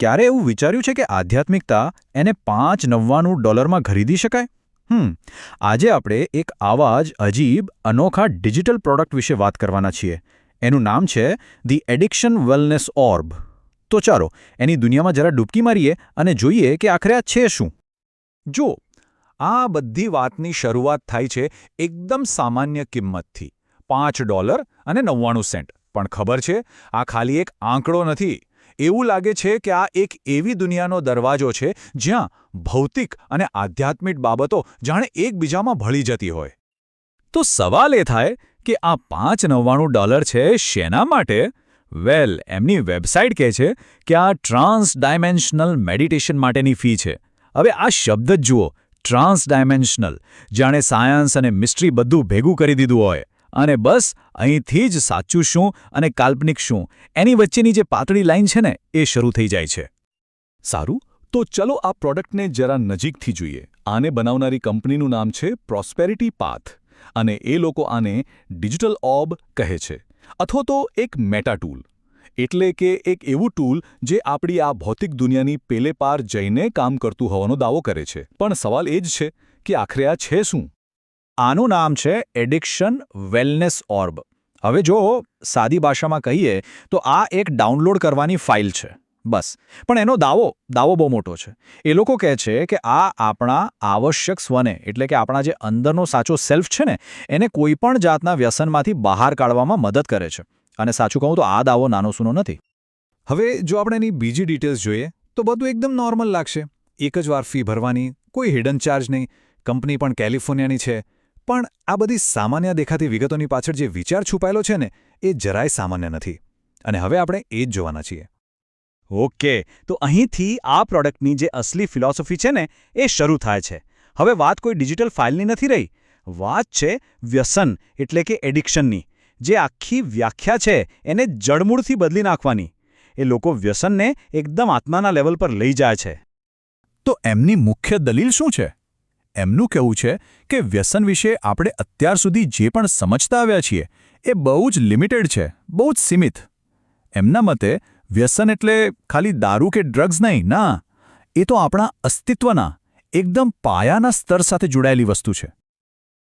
ક્યારે એવું વિચાર્યું છે કે આધ્યાત્મિકતા એને $5.99 ખરીદી શકાય? આજે આપણે એક આવા જ અજીબ અનોખા ડિજિટલ પ્રોડક્ટ વિશે વાત કરવાના છીએ. એનું નામ છે ધી એડિક્શન વેલનેસ ઓર્બ. તો ચાલો એની દુનિયામાં જરા ડૂબકી મારીએ અને જોઈએ કે આખરે આ છે શું. જો આ બધી વાતની શરૂઆત થાય છે એકદમ સામાન્ય કિંમતથી $5.99. પણ ખબર છે, આ ખાલી એક આંકડો નથી. એવું લાગે છે કે આ એક એવી દુનિયાનો દરવાજો છે જ્યાં ભૌતિક અને આધ્યાત્મિક બાબતો જાણે એકબીજામાં ભળી જતી હોય. તો સવાલ એ થાય કે આ $5.99 છે શેના માટે? વેલ, એમની વેબસાઇટ કહે છે કે આ ટ્રાન્સ ડાયમેન્શનલ મેડિટેશન માટેની ફી છે. હવે આ શબ્દ જ જુઓ, ટ્રાન્સ ડાયમેન્શનલ, જાણે સાયન્સ અને મિસ્ટ્રી બધું ભેગું કરી દીધું હોય. અને બસ અહીંથી જ સાચું શું અને કાલ્પનિક શું એની વચ્ચેની જે પાતળી લાઈન છે ને એ શરૂ થઈ જાય છે. સારું, તો ચલો આ પ્રોડક્ટને જરા નજીકથી જોઈએ. આને બનાવનારી કંપનીનું નામ છે પ્રોસ્પેરિટી પાથ, અને એ લોકો આને ડિજિટલ ઓર્બ કહે છે, અથવા તો એક મેટા ટૂલ. એટલે કે એક એવું ટૂલ જે આપણી આ ભૌતિક દુનિયાની પેલે પાર જઈને કામ કરતું હોવાનો દાવો કરે છે. પણ સવાલ એ જ છે કે આખરે આ છે શું? આનું નામ છે એડિક્શન વેલનેસ ઓર્બ. હવે જો સાદી ભાષામાં કહીએ તો આ એક ડાઉનલોડ કરવાની ફાઇલ છે, બસ. પણ એનો દાવો બહુ મોટો છે. એ લોકો કહે છે કે આ આપણા આવશ્યક સ્વને, એટલે કે આપણા જે અંદરનો સાચો સેલ્ફ છે ને, એને કોઈપણ જાતના વ્યસનમાંથી બહાર કાઢવામાં મદદ કરે છે. અને સાચું કહું તો આ દાવો નાનો સૂનો નથી. હવે જો આપણે એની બીજી ડિટેલ્સ જોઈએ તો બધું એકદમ નોર્મલ લાગશે. એક જ વાર ફી ભરવાની, કોઈ હિડન ચાર્જ નહીં, કંપની પણ કેલિફોર્નિયાની છે. પણ આ બધી સામાન્ય દેખાતી વિગતોની પાછળ જે વિચાર છુપાયેલો છે ને, એ જરાય સામાન્ય નથી. અને હવે આપણે એ જ જોવાના છીએ. ઓકે, તો અહીંથી આ પ્રોડક્ટની જે અસલી ફિલોસોફી છે ને એ શરૂ થાય છે. હવે વાત કોઈ ડિજિટલ ફાઇલની નથી રહી. વાત છે વ્યસન, એટલે કે એડિક્શનની. જે આખી વ્યાખ્યા છે એને જડમૂળથી બદલી નાખવાની. એ લોકો વ્યસનને એકદમ આત્માના લેવલ પર લઈ જાય છે. તો એમની મુખ્ય દલીલ શું છે? એમનું કહેવું છે કે વ્યસન વિશે આપણે અત્યાર સુધી જે પણ સમજતા આવ્યા છીએ એ બહુ જ લિમિટેડ છે, બહુ જ સીમિત. એમના મતે વ્યસન એટલે ખાલી દારૂ કે ડ્રગ્સ નહીં, ના, એ તો આપણા અસ્તિત્વના એકદમ પાયાના સ્તર સાથે જોડાયેલી વસ્તુ છે.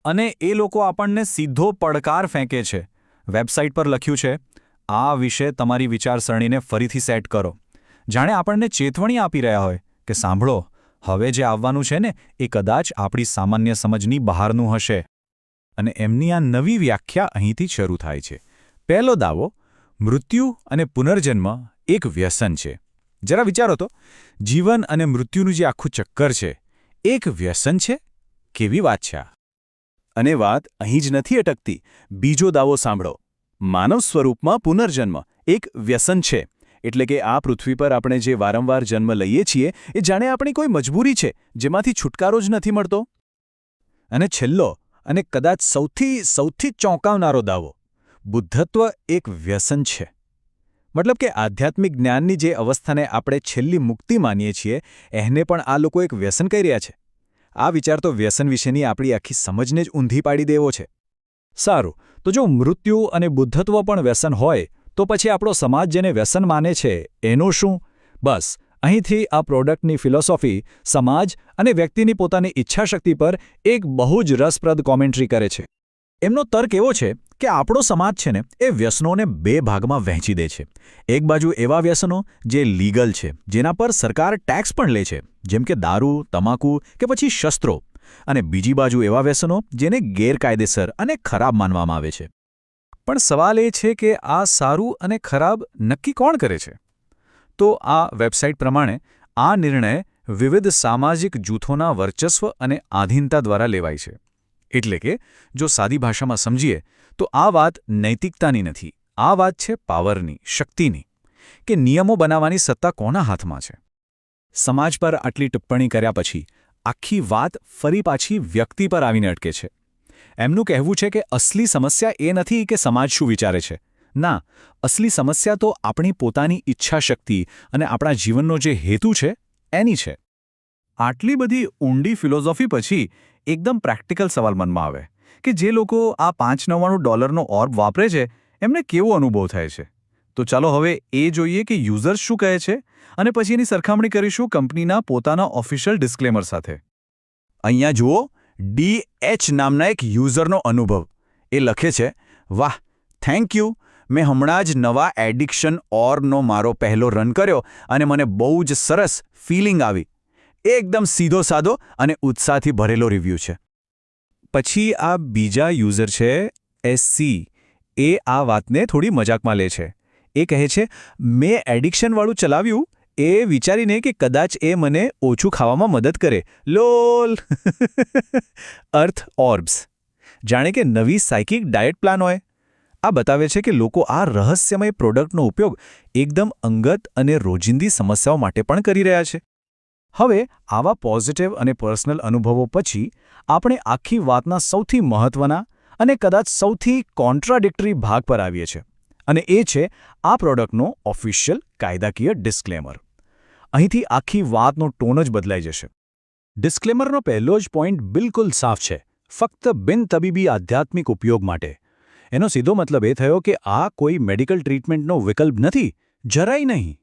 અને એ લોકો આપણને સીધો પડકાર ફેંકે છે. વેબસાઇટ પર લખ્યું છે, આ વિશે તમારી વિચારસરણીને ફરીથી સેટ કરો. જાણે આપણને ચેતવણી આપી રહ્યા હોય કે સાંભળો, હવે જે આવવાનું છે ને એ કદાચ આપણી સામાન્ય સમજની બહારનું હશે. અને એમની આ નવી વ્યાખ્યા અહીંથી શરૂ થાય છે. પહેલો દાવો, મૃત્યુ અને પુનર્જન્મ એક વ્યસન છે. જરા વિચારો તો, જીવન અને મૃત્યુનું જે આખું ચક્કર છે એક વ્યસન છે? કેવી વાત છે આ! અને વાત અહીં જ નથી અટકતી. બીજો દાવો સાંભળો, માનવ સ્વરૂપમાં પુનર્જન્મ એક વ્યસન છે. એટલે કે આ પૃથ્વી પર આપણે જે વારંવાર જન્મ લઈએ છીએ એ જાણે આપણી કોઈ મજબૂરી છે જેમાંથી છુટકારો જ નથી મળતો. અને છેલ્લો અને કદાચ સૌથી ચોંકાવનારો દાવો, બુદ્ધત્વ એક વ્યસન છે. મતલબ કે આધ્યાત્મિક જ્ઞાનની જે અવસ્થાને આપણે છેલ્લી મુક્તિ માનીએ છીએ એને પણ આ લોકો એક વ્યસન કહી રહ્યા છે. આ વિચાર તો વ્યસન વિશેની આપણી આખી સમજને જ ઊંધી પાડી દેવો છે. સારું, તો જો મૃત્યુ અને બુદ્ધત્વ પણ વ્યસન હોય તો પછી આપણો સમાજ જેને વ્યસન માને છે એનું શું? બસ અહીંથી આ પ્રોડક્ટની ફિલોસોફી સમાજ અને વ્યક્તિની પોતાની ઈચ્છાશક્તિ પર એક બહુ જ રસપ્રદ કોમેન્ટ્રી કરે છે. એમનો તર્ક એવો છે કે આપણો સમાજ છે ને એ વ્યસનોને બે ભાગમાં વહેંચી દે છે. એક બાજુ એવા વ્યસનો જે લીગલ છે, જેના પર સરકાર ટેક્સ પણ લે છે, જેમ કે દારૂ, તમાકુ કે પછી શસ્ત્રો. અને બીજી બાજુ એવા વ્યસનો જેને ગેરકાયદેસર અને ખરાબ માનવામાં આવે છે. પણ સવાલ એ છે કે આ સારું અને ખરાબ નક્કી કોણ કરે છે? તો આ વેબસાઇટ પ્રમાણે આ નિર્ણય વિવિધ સામાજિક જૂથોના વર્ચસ્વ અને આધીનતા દ્વારા લેવાય છે. એટલે કે જો સાદી ભાષામાં સમજીએ તો આ વાત નૈતિકતાની નથી, આ વાત છે પાવરની, શક્તિની. કે નિયમો બનાવવાની સત્તા કોના હાથમાં છે? સમાજ પર આટલી ટિપ્પણી કર્યા પછી આખી વાત ફરી પાછી વ્યક્તિ પર આવીને અટકે છે. એમનું કહેવું છે કે અસલી સમસ્યા એ નથી કે સમાજ શું વિચારે છે. ના, અસલી સમસ્યા તો આપણી પોતાની ઈચ્છાશક્તિ અને આપણા જીવનનો જે હેતુ છે એની છે. આટલી બધી ઊંડી ફિલોસોફી પછી એકદમ પ્રેક્ટિકલ સવાલ મનમાં આવે કે જે લોકો આ $5.99 ઓર્બ વાપરે છે એમને કેવો અનુભવ થાય છે? તો ચાલો હવે એ જોઈએ કે યુઝર્સ શું કહે છે અને પછી એની સરખામણી કરીશું કંપનીના પોતાના ઓફિશિયલ ડિસ્ક્લેમર સાથે. અહીંયા જુઓ, DH નામના એક યુઝરનો અનુભવ. એ લખે છે, વાહ, થેન્ક યુ. મેં હમણાં જ નવા એડિક્શન ઓરનો મારો પહેલો રન કર્યો અને મને બહુ જ સરસ ફિલિંગ આવી. એકદમ સીધો સાદો અને ઉત્સાહથી ભરેલો રિવ્યૂ છે. પછી આ બીજા યુઝર છે SC. એ આ વાતને થોડી મજાકમાં લે છે. એ કહે છે, મેં એડિક્શનવાળું ચલાવ્યું એ વિચારીને કે કદાચ એ મને ઓછું ખાવામાં મદદ કરે. લોલ. અર્થ ઓર્બ્સ. જાણે કે નવી સાયકિક ડાયટ પ્લાન હોય. આ બતાવે છે કે લોકો આ રહસ્યમય પ્રોડક્ટનો ઉપયોગ એકદમ અંગત અને રોજિંદી સમસ્યાઓ માટે પણ કરી રહ્યા છે. હવે આવા પોઝિટિવ અને પર્સનલ અનુભવો પછી આપણે આખી વાતના સૌથી મહત્વના અને કદાચ સૌથી કોન્ટ્રાડિક્ટરી ભાગ પર આવીએ છીએ. અને એ છે આ પ્રોડક્ટનો ઓફિશિયલ કાયદાકીય ડિસ્ક્લેમર. અહીંથી આખી વાતનો ટોન જ બદલાઈ જશે. ડિસ્ક્લેમરનો પહેલો જ પોઈન્ટ બિલકુલ સાફ છે. ફક્ત બિનતબીબી આધ્યાત્મિક ઉપયોગ માટે. એનો સીધો મતલબ એ થયો કે આ કોઈ મેડિકલ ટ્રીટમેન્ટનો વિકલ્પ નથી, જરાય નહીં.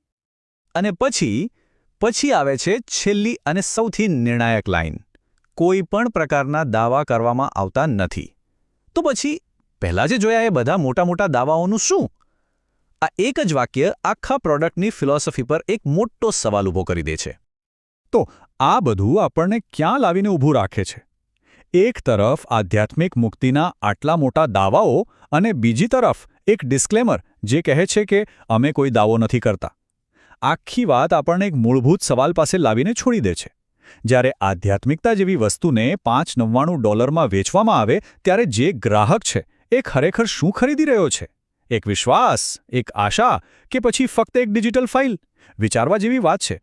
અને પછી આવે છે છેલ્લી અને સૌથી નિર્ણાયક લાઈન. કોઈ પણ પ્રકારના દાવા કરવામાં આવતા નથી. તો પછી પહેલાં જે જોયા એ બધા મોટા દાવાઓનું શું? આ એક જ વાક્ય આખા પ્રોડક્ટની ફિલોસોફી પર એક મોટો સવાલ ઊભો કરી દે છે. તો આ બધું આપણને ક્યાં લાવીને ઊભું રાખે છે? એક તરફ આધ્યાત્મિક મુક્તિના આટલા મોટા દાવાઓ અને બીજી તરફ એક ડિસ્ક્લેમર જે કહે છે કે અમે કોઈ દાવો નથી કરતા. આખી વાત આપણને એક મૂળભૂત સવાલ પાસે લાવીને છોડી દે છે. જ્યારે આધ્યાત્મિકતા જેવી વસ્તુને $5.99 વેચવામાં આવે ત્યારે જે ગ્રાહક છે એ ખરેખર શું ખરીદી રહ્યો છે? એક વિશ્વાસ, એક આશા કે પછી ફક્ત એક ડિજિટલ ફાઇલ? વિચારવા જેવી વાત છે.